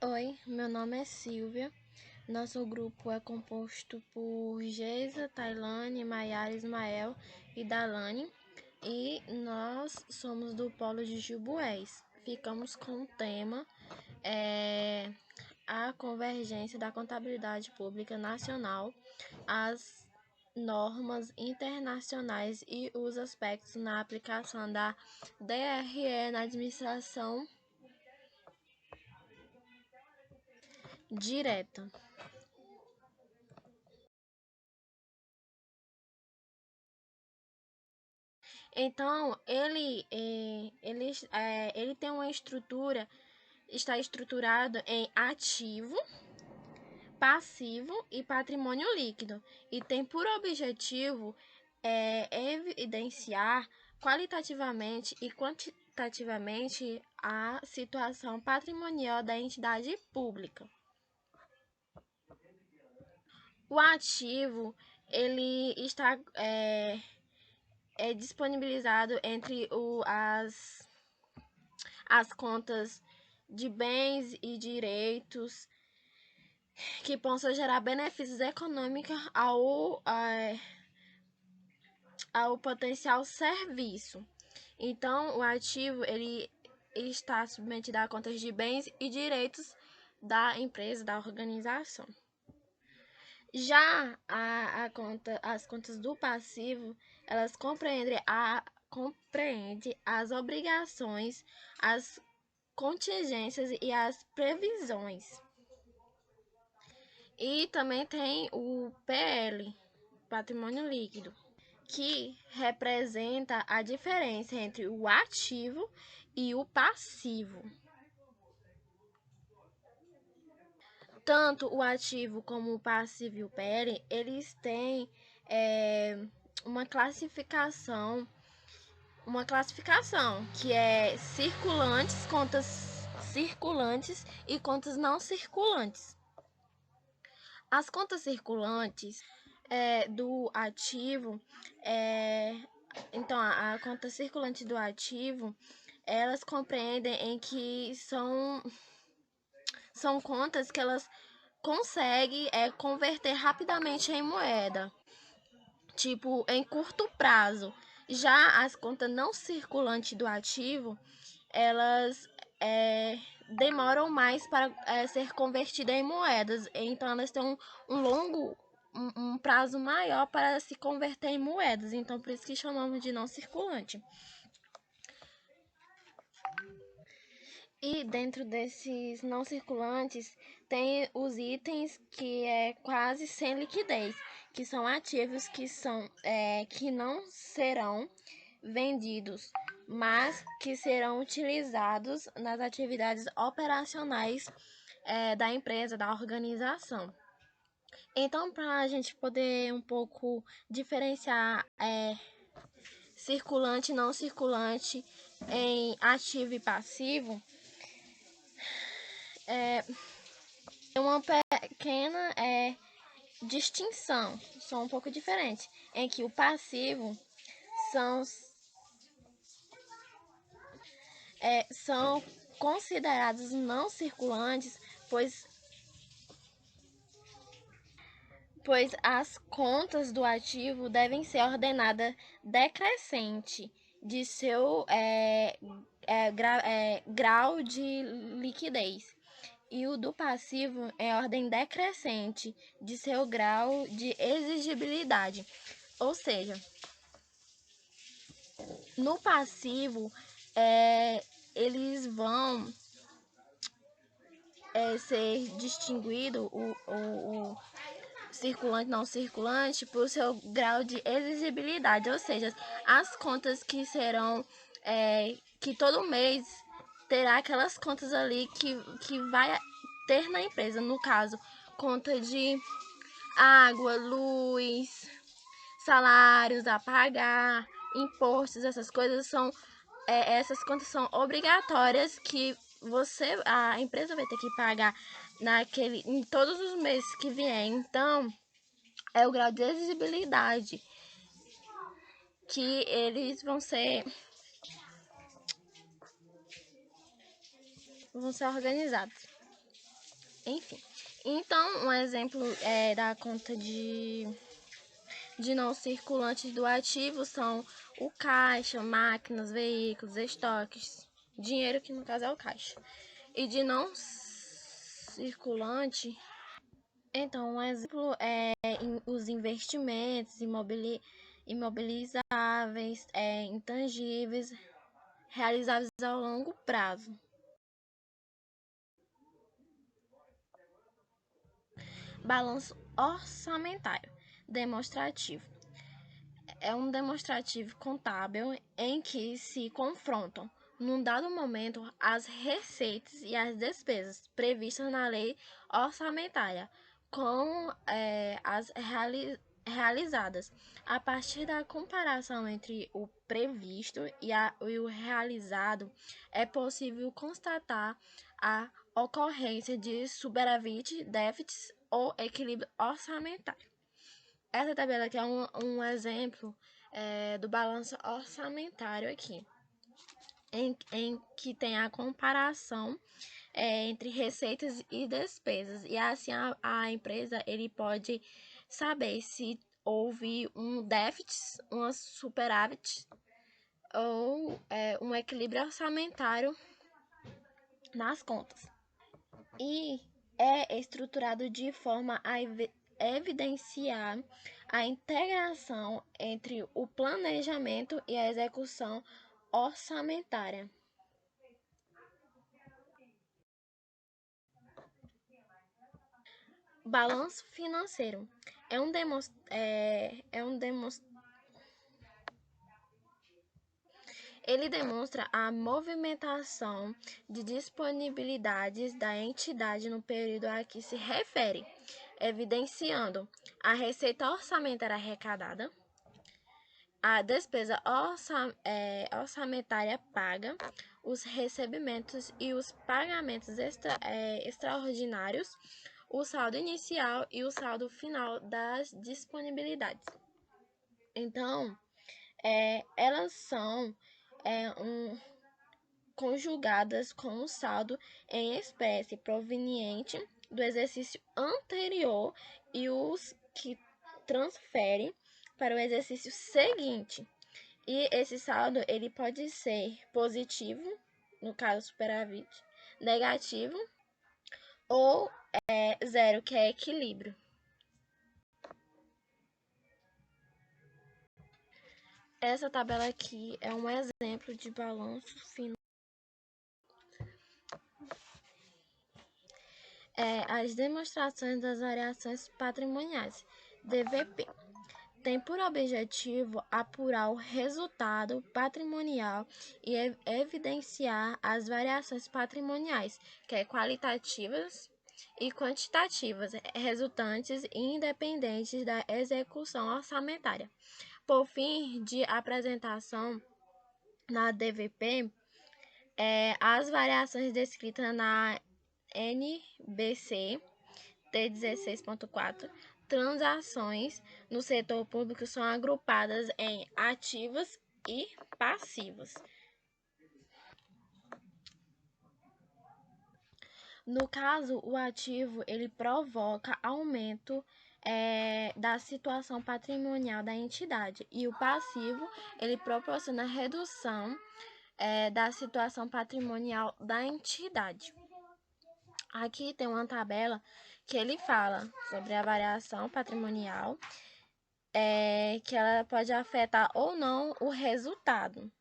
Oi, meu nome é Silvia. Nosso grupo é composto por Geisa, Tailane, Maiara, Ismael e Dalane. E nós somos do Polo de Jubués. Ficamos com o tema a convergência da contabilidade pública nacional, as normas internacionais e os aspectos na aplicação da DRE na administração direta. Então, ele tem uma estrutura, está estruturado em ativo, passivo e patrimônio líquido, e tem por objetivo evidenciar qualitativamente e quantitativamente a situação patrimonial da entidade pública. O ativo, ele está disponibilizado entre as contas de bens e direitos que possam gerar benefícios econômicos ao potencial serviço. Então, o ativo ele está submetido a contas de bens e direitos da empresa, da organização. Já as contas do passivo, elas compreendem as obrigações, as contingências e as previsões. E também tem o PL, patrimônio líquido, que representa a diferença entre o ativo e o passivo. Tanto o ativo como o passivo e o PL, eles têm uma classificação que é contas circulantes e contas não circulantes. As contas circulantes do ativo, então a conta circulante do ativo, elas compreendem em que são contas que elas conseguem converter rapidamente em moeda, tipo em curto prazo. Já as contas não circulantes do ativo, elas demoram mais para ser convertidas em moedas, então elas têm um prazo maior para se converter em moedas, então por isso que chamamos de não circulante. E dentro desses não circulantes tem os itens que é quase sem liquidez, que são ativos que não serão vendidos, mas que serão utilizados nas atividades operacionais da empresa, da organização. Então, para a gente poder um pouco diferenciar circulante e não circulante em ativo e passivo, é uma pequena distinção, são um pouco diferentes, em que o passivo são considerados não circulantes, pois as contas do ativo devem ser ordenadas decrescente de seu grau de liquidez, e o do passivo é ordem decrescente de seu grau de exigibilidade. Ou seja, no passivo, eles vão ser distinguido o circulante não circulante por seu grau de exigibilidade, ou seja, as contas que serão que todo mês terá aquelas contas ali que vai ter na empresa, no caso, conta de água, luz, salários a pagar, impostos, essas coisas essas contas são obrigatórias que a empresa vai ter que pagar em todos os meses que vier. Então, é o grau de exigibilidade que eles vão ser vão ser organizados. Enfim, então um exemplo da conta de não circulantes do ativo são o caixa, máquinas, veículos, estoques, dinheiro, que no caso é o caixa. E de não circulante, então um exemplo é os investimentos imobilizáveis, intangíveis, realizáveis ao longo prazo. Balanço orçamentário demonstrativo. É um demonstrativo contábil em que se confrontam, num dado momento, as receitas e as despesas previstas na lei orçamentária com as realizadas. A partir da comparação entre o previsto e o realizado, é possível constatar a ocorrência de superávit, déficit ou equilíbrio orçamentário. Essa tabela aqui é um exemplo do balanço orçamentário aqui, em que tem a comparação entre receitas e despesas. E assim a empresa ele pode saber se houve um déficit, uma superávit ou um equilíbrio orçamentário nas contas. E é estruturado de forma a evidenciar a integração entre o planejamento e a execução orçamentária. Balanço financeiro ele demonstra a movimentação de disponibilidades da entidade no período a que se refere, evidenciando a receita orçamentária arrecadada, a despesa orçamentária paga, os recebimentos e os pagamentos extraordinários, o saldo inicial e o saldo final das disponibilidades. Então, elas são conjugadas com o saldo em espécie proveniente do exercício anterior e os que transferem para o exercício seguinte. E esse saldo ele pode ser positivo, no caso superávit, negativo ou zero, que é equilíbrio. Essa tabela aqui é um exemplo de balanço financeiro. As demonstrações das variações patrimoniais, DVP, tem por objetivo apurar o resultado patrimonial e evidenciar as variações patrimoniais, que é qualitativas e quantitativas, resultantes e independentes da execução orçamentária. Por fim de apresentação na DVP, as variações descritas na NBC T16.4, transações no setor público são agrupadas em ativas e passivas. No caso, o ativo ele provoca aumento da situação patrimonial da entidade e o passivo ele proporciona redução da situação patrimonial da entidade. Aqui tem uma tabela que ele fala sobre a variação patrimonial, que ela pode afetar ou não o resultado,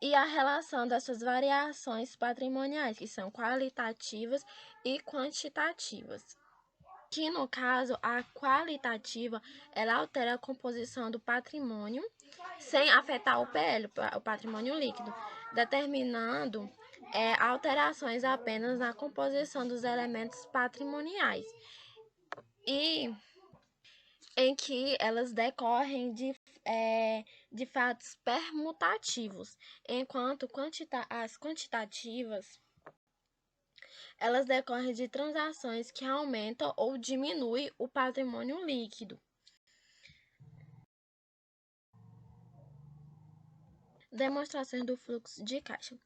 e a relação dessas variações patrimoniais, que são qualitativas e quantitativas. Que no caso, a qualitativa, ela altera a composição do patrimônio sem afetar o PL, o patrimônio líquido, determinando alterações apenas na composição dos elementos patrimoniais, e em que elas decorrem de fatos permutativos, enquanto as quantitativas elas decorrem de transações que aumentam ou diminuem o patrimônio líquido. Demonstrações do fluxo de caixa.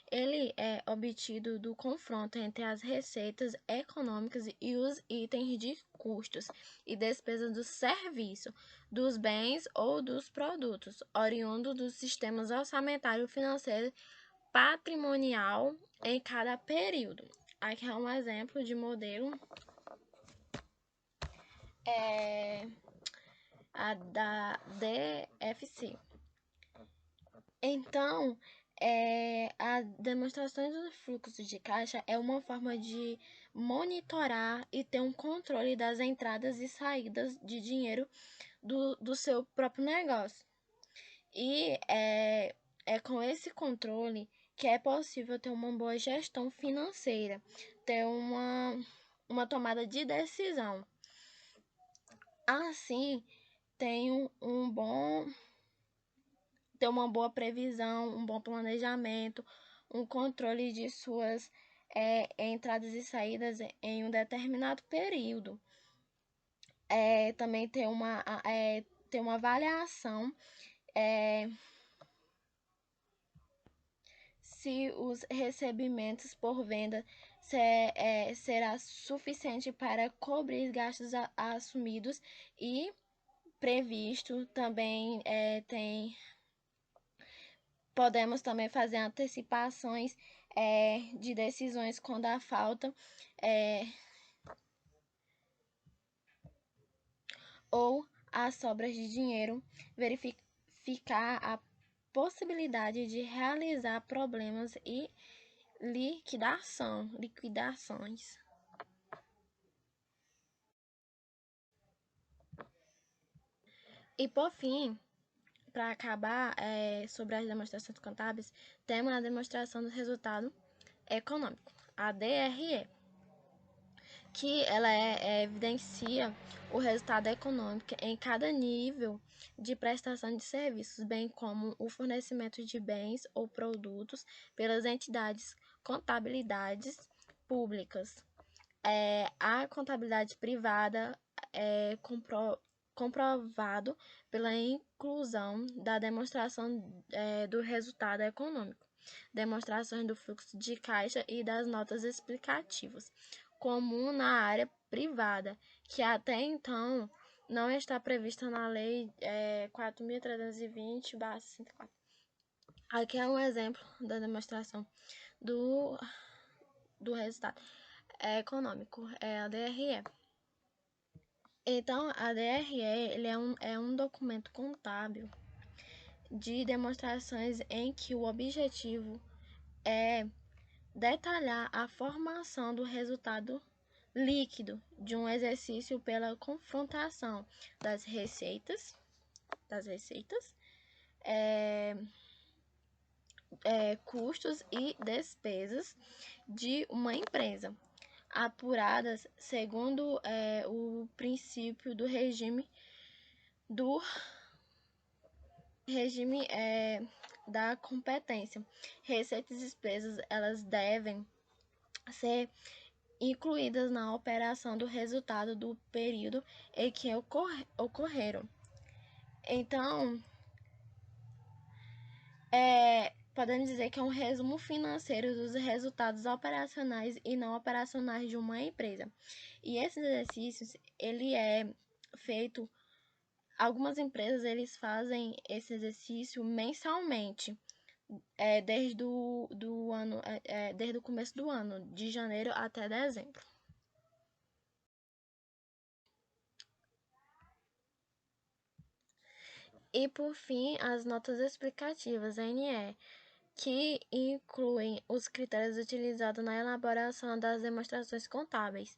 Ele é obtido do confronto entre as receitas econômicas e os itens de custos e despesas do serviço, dos bens ou dos produtos, oriundo dos sistemas orçamentário, financeiro, patrimonial em cada período. Aqui é um exemplo de modelo a da DFC. Então, a demonstração dos fluxos de caixa é uma forma de monitorar e ter um controle das entradas e saídas de dinheiro do seu próprio negócio. E é com esse controle que é possível ter uma boa gestão financeira, ter uma tomada de decisão. Assim, tem ter uma boa previsão, um bom planejamento, um controle de suas entradas e saídas em um determinado período. Também ter uma avaliação se os recebimentos por venda será suficiente para cobrir gastos assumidos e previsto. Também podemos também fazer antecipações de decisões quando há falta ou as sobras de dinheiro, verificar a possibilidade de realizar problemas e liquidações. E por fim, para acabar sobre as demonstrações contábeis, temos a demonstração do resultado econômico, a DRE, que ela evidencia o resultado econômico em cada nível de prestação de serviços, bem como o fornecimento de bens ou produtos pelas entidades contabilidades públicas. A contabilidade privada é comprovado pela inclusão da demonstração do resultado econômico, demonstrações do fluxo de caixa e das notas explicativas, comum na área privada, que até então não está prevista na Lei 4.320/64. Aqui é um exemplo da demonstração do resultado econômico, a DRE. Então, a DRE ele é um documento contábil de demonstrações em que o objetivo é detalhar a formação do resultado líquido de um exercício pela confrontação das receitas, custos e despesas de uma empresa, apuradas segundo o princípio do regime da competência. Receitas e despesas elas devem ser incluídas na operação do resultado do período em que ocorreram. Então, podemos dizer que é um resumo financeiro dos resultados operacionais e não operacionais de uma empresa. E esses exercícios, ele é feito, algumas empresas eles fazem esse exercício mensalmente, desde o começo do ano, de janeiro até dezembro. E por fim, as notas explicativas, NE, que incluem os critérios utilizados na elaboração das demonstrações contábeis,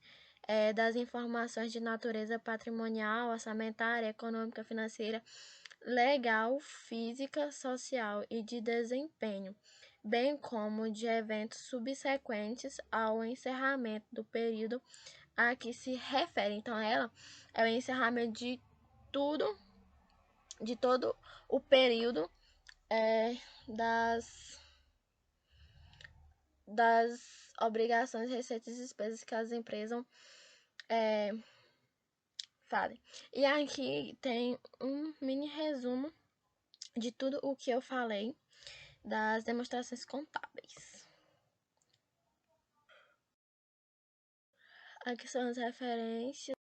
das informações de natureza patrimonial, orçamentária, econômica, financeira, legal, física, social e de desempenho, bem como de eventos subsequentes ao encerramento do período a que se refere. Então, ela é o encerramento de todo o período das obrigações, receitas e despesas que as empresas fazem. E aqui tem um mini resumo de tudo o que eu falei das demonstrações contábeis. Aqui são as referências.